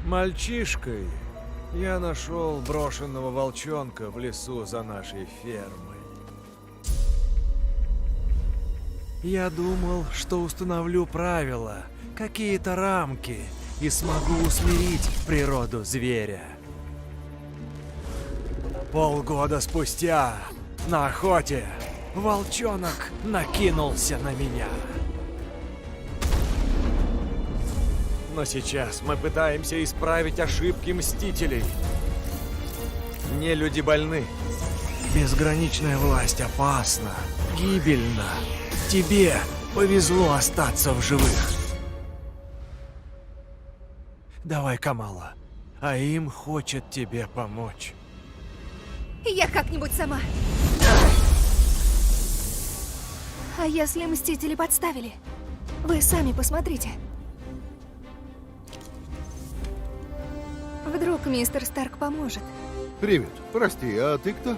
Мальчишкой я нашел брошенного волчонка в лесу за нашей фермой. Я думал, что установлю правила, какие-то рамки, и смогу усмирить природу зверя. Полгода спустя на охоте волчонок накинулся на меня. Но сейчас мы пытаемся исправить ошибки Мстителей. Не люди больны. Безграничная власть опасна, гибельна. Тебе повезло остаться в живых. Давай, Камала, а им хочет тебе помочь. Я как-нибудь сама. А если Мстители подставили? Вы сами посмотрите. Вдруг мистер Старк поможет. Привет. Прости, а ты кто?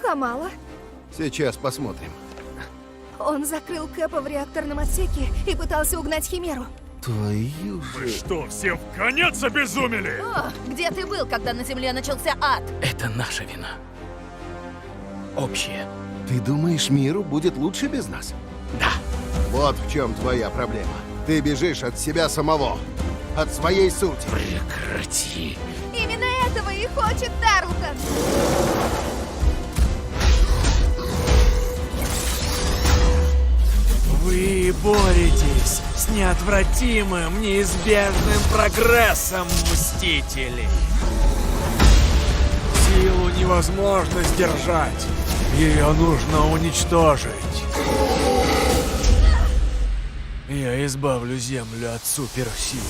Камала. Сейчас посмотрим. Он закрыл Кэпа в реакторном отсеке и пытался угнать Химеру. Твою Вы же... что, все в конец обезумели? О, где ты был, когда на Земле начался ад? Это наша вина. Общая. Ты думаешь, миру будет лучше без нас? Да. Вот в чем твоя проблема. Ты бежишь от себя самого. От своей сути. Прекрати. Именно этого и хочет Тарлтон. Вы боретесь с неотвратимым, неизбежным прогрессом Мстителей. Силу невозможно сдержать. Ее нужно уничтожить. Я избавлю Землю от суперсил.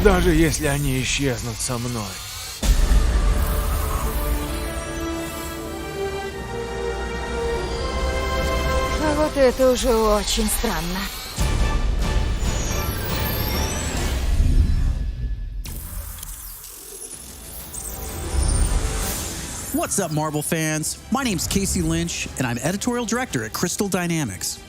Даже если они исчезнут со мной. А вот это уже очень странно. What's up, Marvel fans? My name's Casey Lynch, and I'm editorial director at Crystal Dynamics.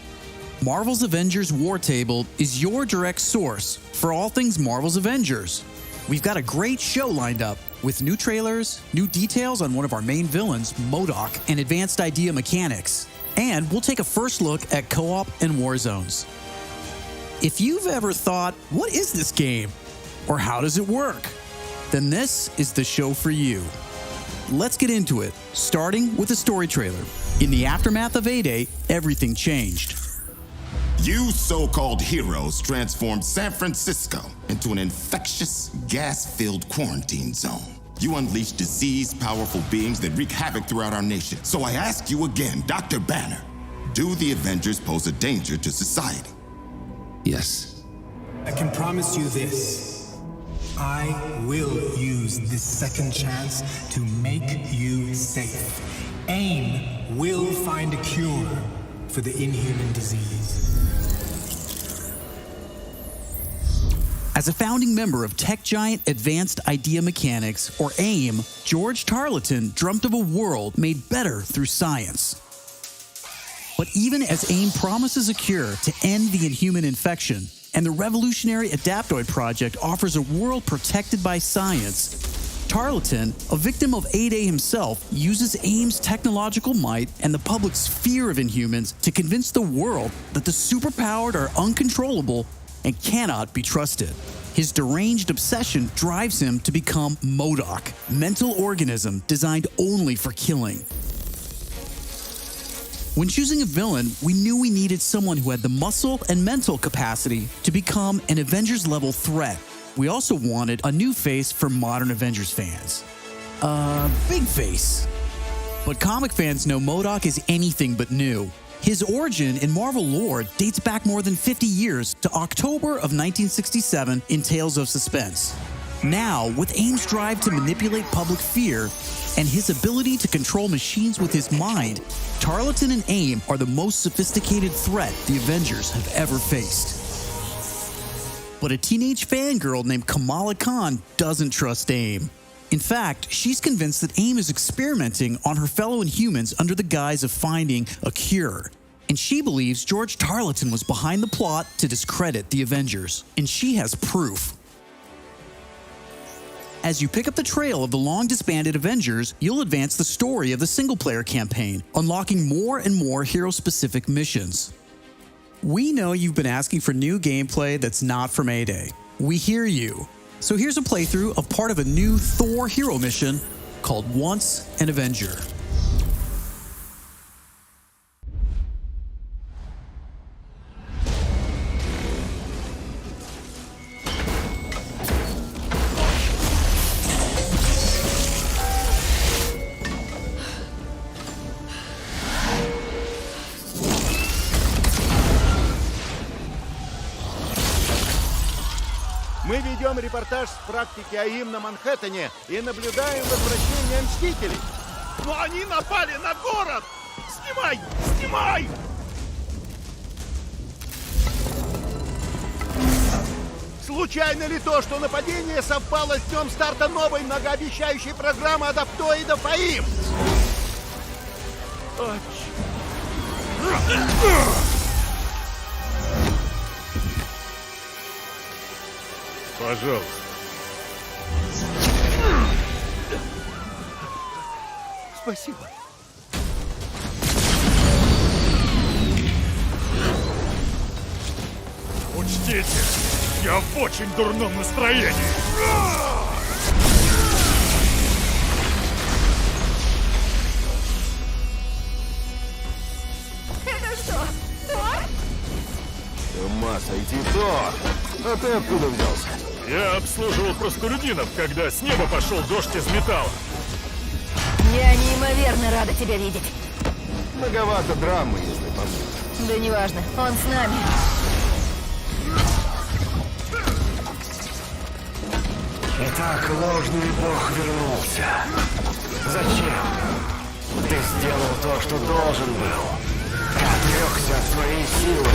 Marvel's Avengers War Table is your direct source for all things Marvel's Avengers. We've got a great show lined up with new trailers, new details on one of our main villains, MODOK, and advanced idea mechanics. And we'll take a first look at co-op and war zones. If you've ever thought, what is this game? Or how does it work? Then this is the show for you. Let's get into it, starting with a story trailer. In the aftermath of A-Day, everything changed. You so-called heroes transformed San Francisco into an infectious, gas-filled quarantine zone. You unleashed diseased, powerful beings that wreak havoc throughout our nation. So I ask you again, Dr. Banner, do the Avengers pose a danger to society? Yes. I can promise you this. I will use this second chance to make you safe. AIM will find a cure for the inhuman disease. As a founding member of tech giant Advanced Idea Mechanics, or AIM, George Tarleton dreamt of a world made better through science. But even as AIM promises a cure to end the inhuman infection, and the revolutionary Adaptoid project offers a world protected by science, Tarleton, a victim of A-Day himself, uses AIM's technological might and the public's fear of Inhumans to convince the world that the superpowered are uncontrollable and cannot be trusted. His deranged obsession drives him to become MODOK, mental organism designed only for killing. When choosing a villain, we knew we needed someone who had the muscle and mental capacity to become an Avengers-level threat. We also wanted a new face for modern Avengers fans. Big face. But comic fans know MODOK is anything but new. His origin in Marvel lore dates back more than 50 years to October of 1967 in Tales of Suspense. Now, with AIM's drive to manipulate public fear and his ability to control machines with his mind, Tarleton and AIM are the most sophisticated threat the Avengers have ever faced. But a teenage fangirl named Kamala Khan doesn't trust AIM. In fact, she's convinced that AIM is experimenting on her fellow Inhumans under the guise of finding a cure. And she believes George Tarleton was behind the plot to discredit the Avengers. And she has proof. As you pick up the trail of the long-disbanded Avengers, you'll advance the story of the single-player campaign, unlocking more and more hero-specific missions. We know you've been asking for new gameplay that's not from A-Day. We hear you. So here's a playthrough of part of a new Thor hero mission called Once an Avenger. Мы ведем репортаж с практики АИМ на Манхэттене и наблюдаем возвращение Мстителей. Но они напали на город! Снимай! Снимай! Случайно ли то, что нападение совпало с днем старта новой многообещающей программы адаптоидов АИМ? Пожалуйста. Спасибо. Учтите, я в очень дурном настроении. Это что? Тор? С ума сойти, Тор! А ты откуда взялся? Я обслуживал простолюдинов, когда с неба пошел дождь из металла. Я неимоверно рада тебя видеть. Многовато драмы, если подумать. Да неважно, он с нами. Итак, ложный бог вернулся. Зачем? Ты сделал то, что должен был. Отрекся от своей силы.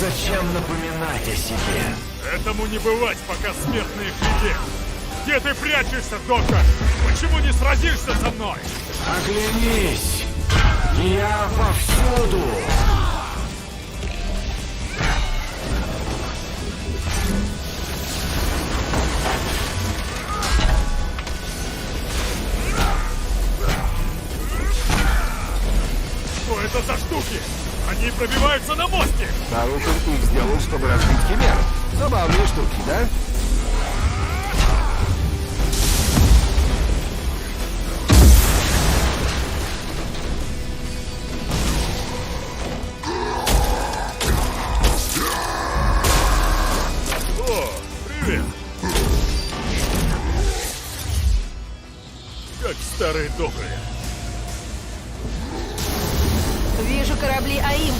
Зачем напоминать о себе? Этому не бывать, пока смертные в беде. Где ты прячешься, доктор? Почему не сразишься со мной? Оглянись! Я повсюду! Что это за штуки? Они пробиваются на мостик! Старушек их сделал, чтобы разбить химер. Забавные штуки, да? О, привет! Как старые добрые. Вижу корабли АИМ.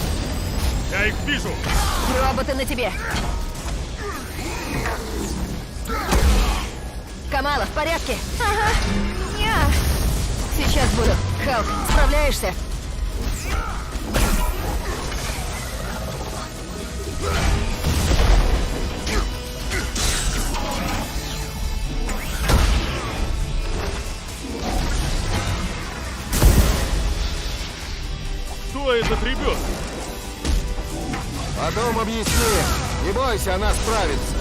Я их вижу! Роботы на тебе. Камала, в порядке? Ага. Ня. Сейчас буду. Халк, справляешься? Кто этот ребенок? Потом объясни. Не бойся, она справится.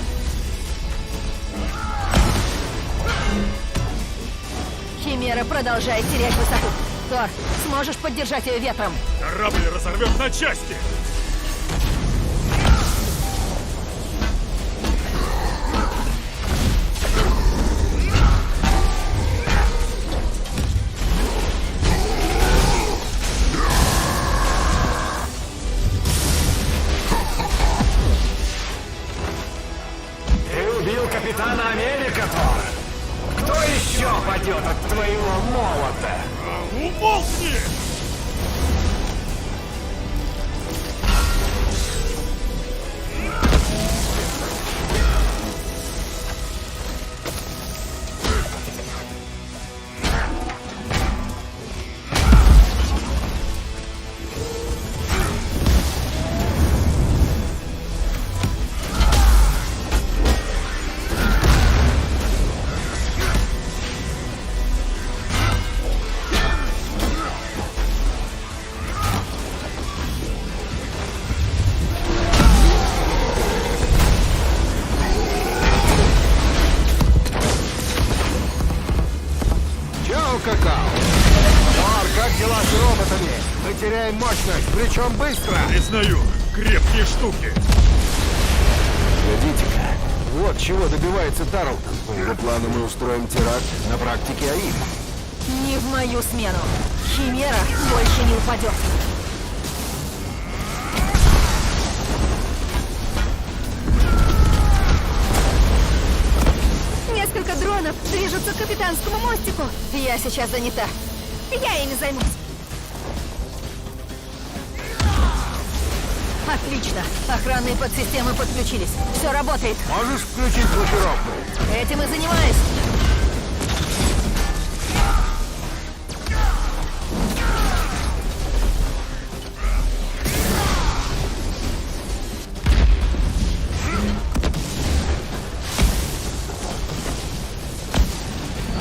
Химера продолжает терять высоту. Тор, сможешь поддержать ее ветром? Корабль разорвет на части! Ты убил капитана Америка, Тор! Кто еще падет от твоего молота? Умолкни! какао. Тор, как дела с роботами? Мы теряем мощность, причем быстро. Признаю, крепкие штуки. Глядите-ка, вот чего добивается Тарлтон. По его плану мы устроим теракт, на практике АИМ. Не в мою смену. Химера больше не упадет. Несколько дронов движутся к капитанскому мостику. Я сейчас занята. Я ими займусь. Отлично. Охранные подсистемы подключились. Все работает. Можешь включить блокировку? Этим и занимаюсь.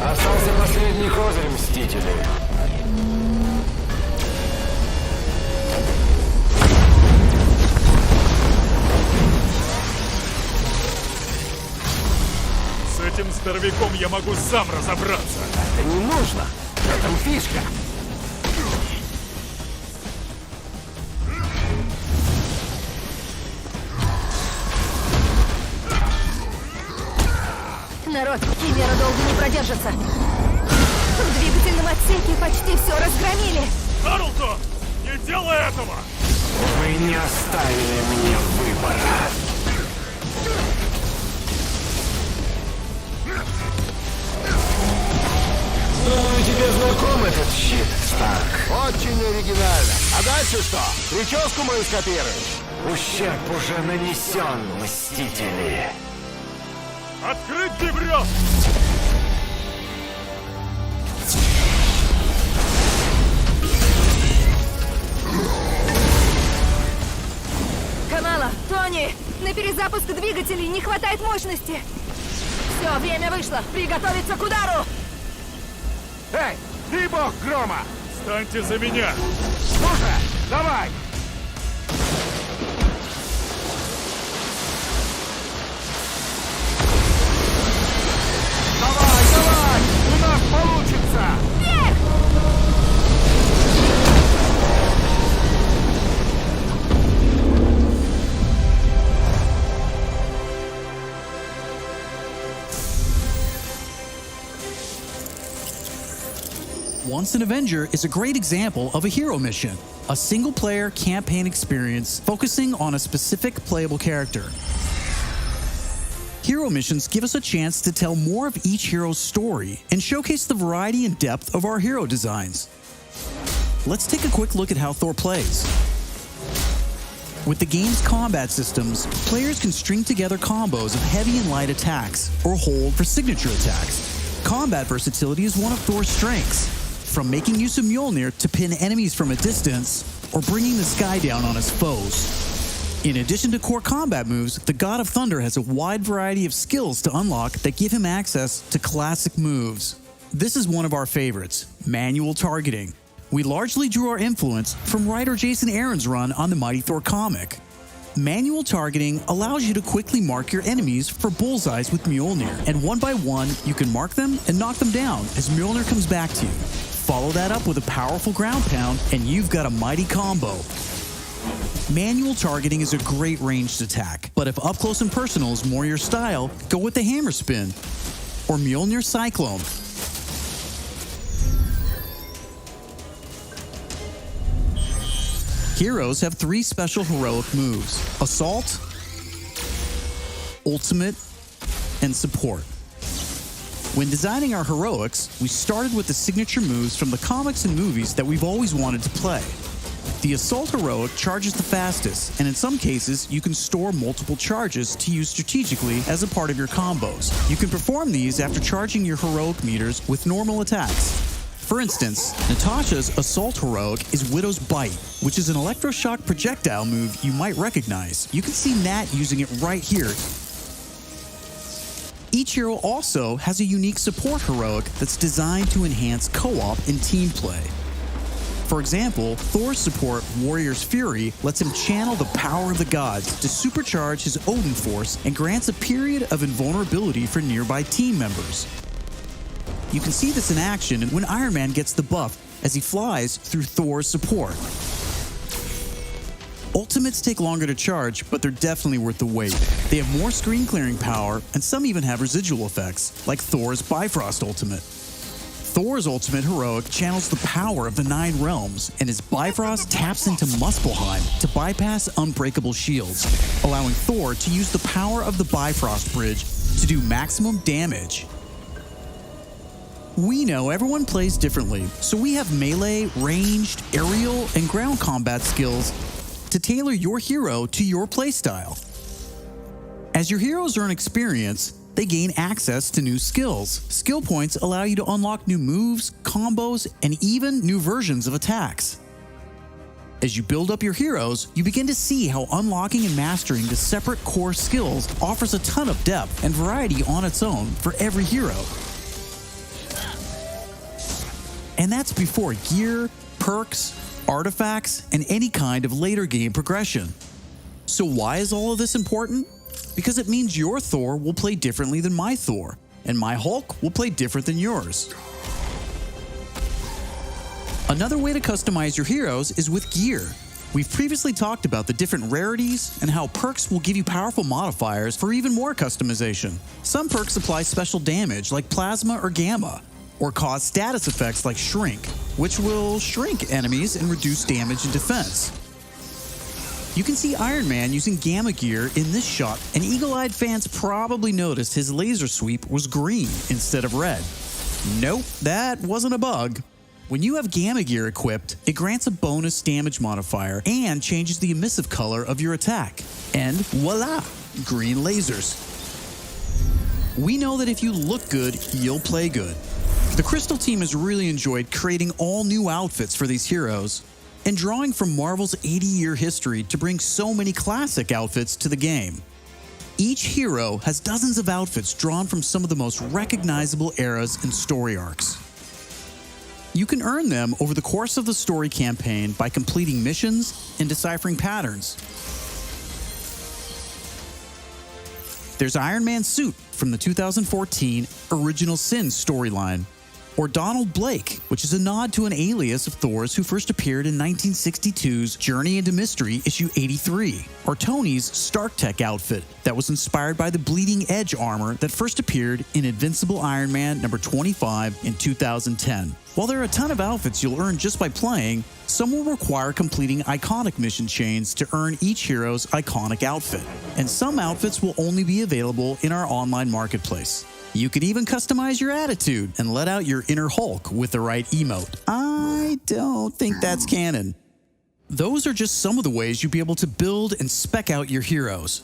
Остался последний козырь, Мстители. С этим здоровяком я могу сам разобраться. Это не нужно. В этом фишка. Народ, Химера долго не продержится. В двигательном отсеке почти все разгромили. Тарлтон, не делай этого! Вы не оставили мне выбора. Думаю, тебе знаком этот щит, Старк. Очень оригинально. А дальше что? Прическу мою скопируешь? Ущерб уже нанесен, Мстители. Открыть гибрёт! Канала, Тони, на перезапуск двигателей не хватает мощности. Все, время вышло. Приготовиться к удару. Эй, ты бог грома! Встаньте за меня! Слушай, давай! Давай, давай! У нас получится! Once an Avenger is a great example of a hero mission, a single-player campaign experience focusing on a specific playable character. Hero missions give us a chance to tell more of each hero's story and showcase the variety and depth of our hero designs. Let's take a quick look at how Thor plays. With the game's combat systems, players can string together combos of heavy and light attacks, or hold for signature attacks. Combat versatility is one of Thor's strengths, from making use of Mjolnir to pin enemies from a distance, or bringing the sky down on his foes. In addition to core combat moves, the God of Thunder has a wide variety of skills to unlock that give him access to classic moves. This is one of our favorites, manual targeting. We largely drew our influence from writer Jason Aaron's run on the Mighty Thor comic. Manual targeting allows you to quickly mark your enemies for bullseyes with Mjolnir, and one by one, you can mark them and knock them down as Mjolnir comes back to you. Follow that up with a powerful ground pound, and you've got a mighty combo. Manual targeting is a great ranged attack, but if up close and personal is more your style, go with the hammer spin or Mjolnir Cyclone. Heroes have 3 special heroic moves: Assault, Ultimate, and Support. When designing our heroics, we started with the signature moves from the comics and movies that we've always wanted to play. The Assault heroic charges the fastest, and in some cases, you can store multiple charges to use strategically as a part of your combos. You can perform these after charging your heroic meters with normal attacks. For instance, Natasha's Assault heroic is Widow's Bite, which is an electroshock projectile move you might recognize. You can see Nat using it right here. Each hero also has a unique support heroic that's designed to enhance co-op and team play. For example, Thor's support, Warrior's Fury, lets him channel the power of the gods to supercharge his Odin force and grants a period of invulnerability for nearby team members. You can see this in action when Iron Man gets the buff as he flies through Thor's support. Ultimates take longer to charge, but they're definitely worth the wait. They have more screen clearing power, and some even have residual effects, like Thor's Bifrost Ultimate. Thor's Ultimate Heroic channels the power of the 9 realms, and his Bifrost taps into Muspelheim to bypass unbreakable shields, allowing Thor to use the power of the Bifrost Bridge to do maximum damage. We know everyone plays differently, so we have melee, ranged, aerial, and ground combat skills to tailor your hero to your playstyle. As your heroes earn experience, they gain access to new skills. Skill points allow you to unlock new moves, combos, and even new versions of attacks. As you build up your heroes, you begin to see how unlocking and mastering the separate core skills offers a ton of depth and variety on its own for every hero. And that's before gear, perks, artifacts, and any kind of later game progression. So why is all of this important? Because it means your Thor will play differently than my Thor, and my Hulk will play different than yours. Another way to customize your heroes is with gear. We've previously talked about the different rarities and how perks will give you powerful modifiers for even more customization. Some perks apply special damage like plasma or gamma, or cause status effects like shrink, which will shrink enemies and reduce damage and defense. You can see Iron Man using gamma gear in this shot, and eagle-eyed fans probably noticed his laser sweep was green instead of red. Nope, that wasn't a bug. When you have gamma gear equipped, it grants a bonus damage modifier and changes the emissive color of your attack. And voila, green lasers. We know that if you look good, you'll play good. The Crystal team has really enjoyed creating all new outfits for these heroes and drawing from Marvel's 80-year history to bring so many classic outfits to the game. Each hero has dozens of outfits drawn from some of the most recognizable eras and story arcs. You can earn them over the course of the story campaign by completing missions and deciphering patterns. There's Iron Man's suit from the 2014 Original Sin storyline, or Donald Blake, which is a nod to an alias of Thor's who first appeared in 1962's Journey into Mystery issue 83, or Tony's Stark Tech outfit that was inspired by the Bleeding Edge armor that first appeared in Invincible Iron Man number 25 in 2010. While there are a ton of outfits you'll earn just by playing, some will require completing iconic mission chains to earn each hero's iconic outfit, and some outfits will only be available in our online marketplace. You can even customize your attitude and let out your inner Hulk with the right emote. I don't think that's canon. Those are just some of the ways you'll be able to build and spec out your heroes.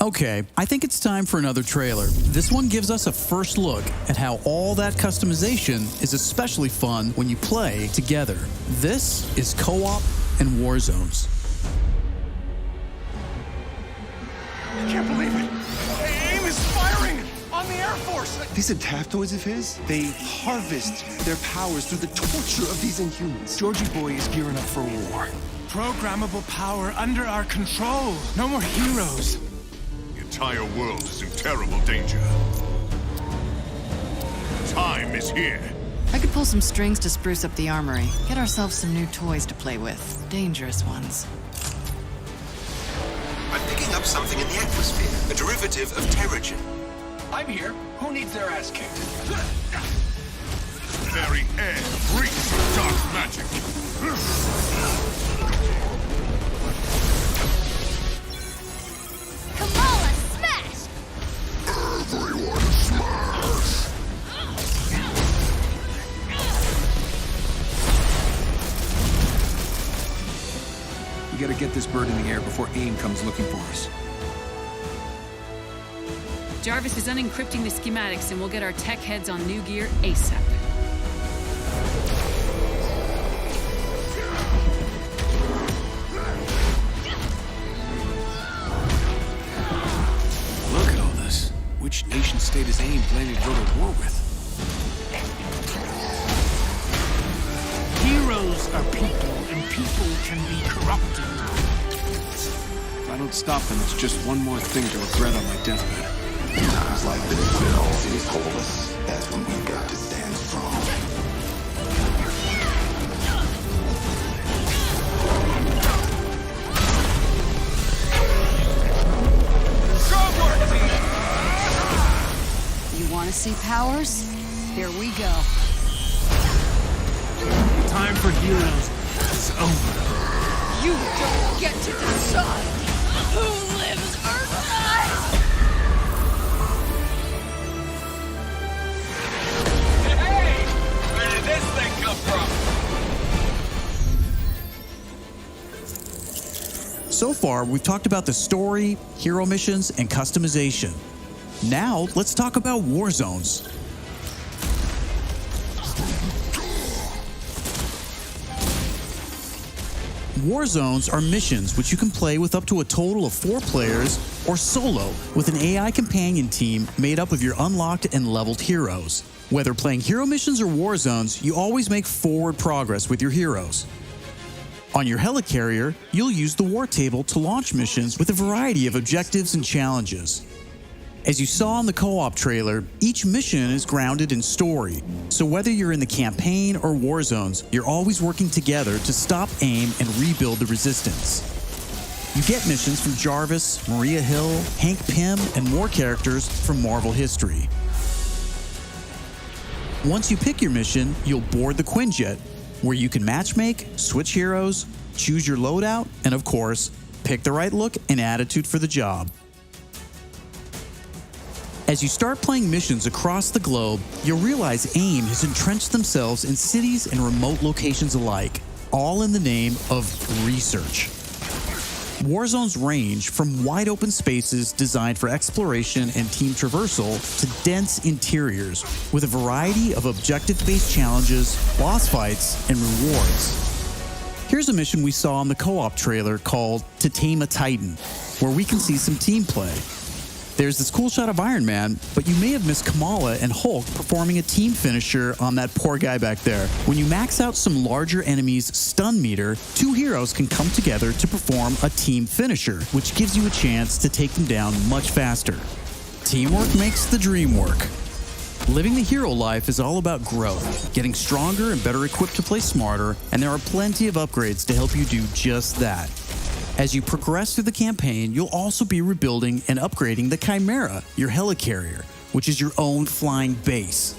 Okay, I think it's time for another trailer. This one gives us a first look at how all that customization is especially fun when you play together. This is Co-op and War Zones. I can't believe it! AIM is firing on the Air Force! These adaptoids of his, they harvest their powers through the torture of these Inhumans. Georgie Boy is gearing up for war. Programmable power under our control. No more heroes. The entire world is in terrible danger. Time is here. I could pull some strings to spruce up the armory. Get ourselves some new toys to play with. Dangerous ones. I'm picking up something in the atmosphere, a derivative of Terrigen. I'm here. Who needs their ass kicked? The very air breathes of dark magic. Kamala, smash! Everyone smash! We gotta get this bird in the air before AIM comes looking for us. Jarvis is unencrypting the schematics and we'll get our tech heads on new gear ASAP. Look at all this. Which nation state is AIM planning to go to war with? Heroes are people, and people can be corrupted. If I don't stop them, it's just one more thing to regret on my deathbed. In times like this, when all cities hold us, that's when we've got to stand Want to see powers? Here we go. Time for heroes is over. You don't get to decide who lives or dies! Hey! Where did this thing come from? So far, we've talked about the story, hero missions, and customization. Now, let's talk about war zones. War zones are missions which you can play with up to a total of 4 players or solo with an AI companion team made up of your unlocked and leveled heroes. Whether playing hero missions or war zones, you always make forward progress with your heroes. On your helicarrier, you'll use the war table to launch missions with a variety of objectives and challenges. As you saw in the co-op trailer, each mission is grounded in story, so whether you're in the campaign or war zones, you're always working together to stop AIM and rebuild the resistance. You get missions from Jarvis, Maria Hill, Hank Pym, and more characters from Marvel history. Once you pick your mission, you'll board the Quinjet, where you can matchmake, switch heroes, choose your loadout, and of course, pick the right look and attitude for the job. As you start playing missions across the globe, you'll realize AIM has entrenched themselves in cities and remote locations alike, all in the name of research. War zones range from wide open spaces designed for exploration and team traversal to dense interiors with a variety of objective-based challenges, boss fights, and rewards. Here's a mission we saw in the co-op trailer called To Tame a Titan, where we can see some team play. There's this cool shot of Iron Man, but you may have missed Kamala and Hulk performing a team finisher on that poor guy back there. When you max out some larger enemies' stun meter, 2 heroes can come together to perform a team finisher, which gives you a chance to take them down much faster. Teamwork makes the dream work. Living the hero life is all about growth, getting stronger and better equipped to play smarter, and there are plenty of upgrades to help you do just that. As you progress through the campaign, you'll also be rebuilding and upgrading the Chimera, your helicarrier, which is your own flying base.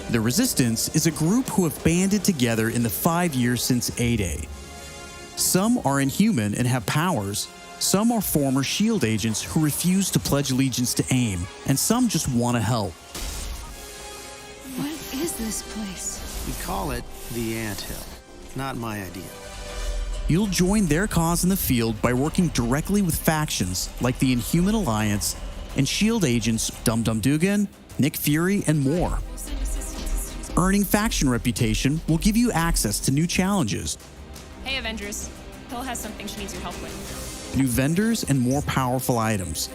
The Resistance is a group who have banded together in the 5 years since A-Day. Some are inhuman and have powers, some are former SHIELD agents who refuse to pledge allegiance to AIM, and some just want to help. What is this place? We call it the Anthill. Not my idea. You'll join their cause in the field by working directly with factions like the Inhuman Alliance and SHIELD agents Dum Dum Dugan, Nick Fury, and more. Earning faction reputation will give you access to new challenges, Hey Avengers, Hill has something she needs your help with. new vendors, and more powerful items.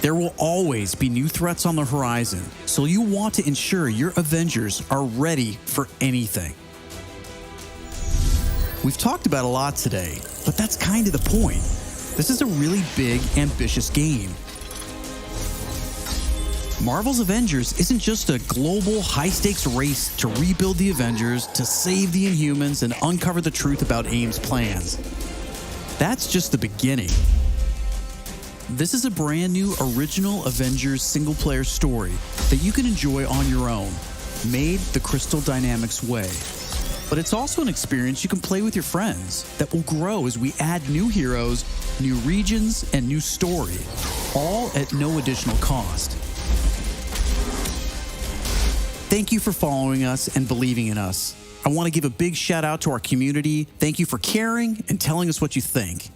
There will always be new threats on the horizon, so you want to ensure your Avengers are ready for anything. We've talked about a lot today, but that's kind of the point. This is a really big, ambitious game. Marvel's Avengers isn't just a global, high-stakes race to rebuild the Avengers, to save the Inhumans, and uncover the truth about AIM's plans. That's just the beginning. This is a brand new original Avengers single-player story that you can enjoy on your own, made the Crystal Dynamics way. But it's also an experience you can play with your friends that will grow as we add new heroes, new regions, and new story, all at no additional cost. Thank you for following us and believing in us. I want to give a big shout out to our community. Thank you for caring and telling us what you think.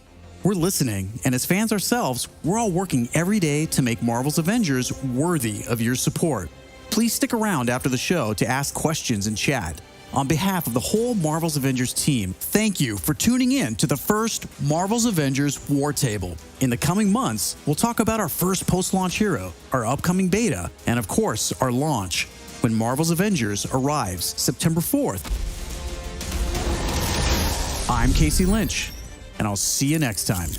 We're listening, and as fans ourselves, we're all working every day to make Marvel's Avengers worthy of your support. Please stick around after the show to ask questions and chat. On behalf of the whole Marvel's Avengers team, thank you for tuning in to the first Marvel's Avengers War Table. In the coming months, we'll talk about our first post-launch hero, our upcoming beta, and of course, our launch, when Marvel's Avengers arrives September 4th. I'm Casey Lynch, and I'll see you next time.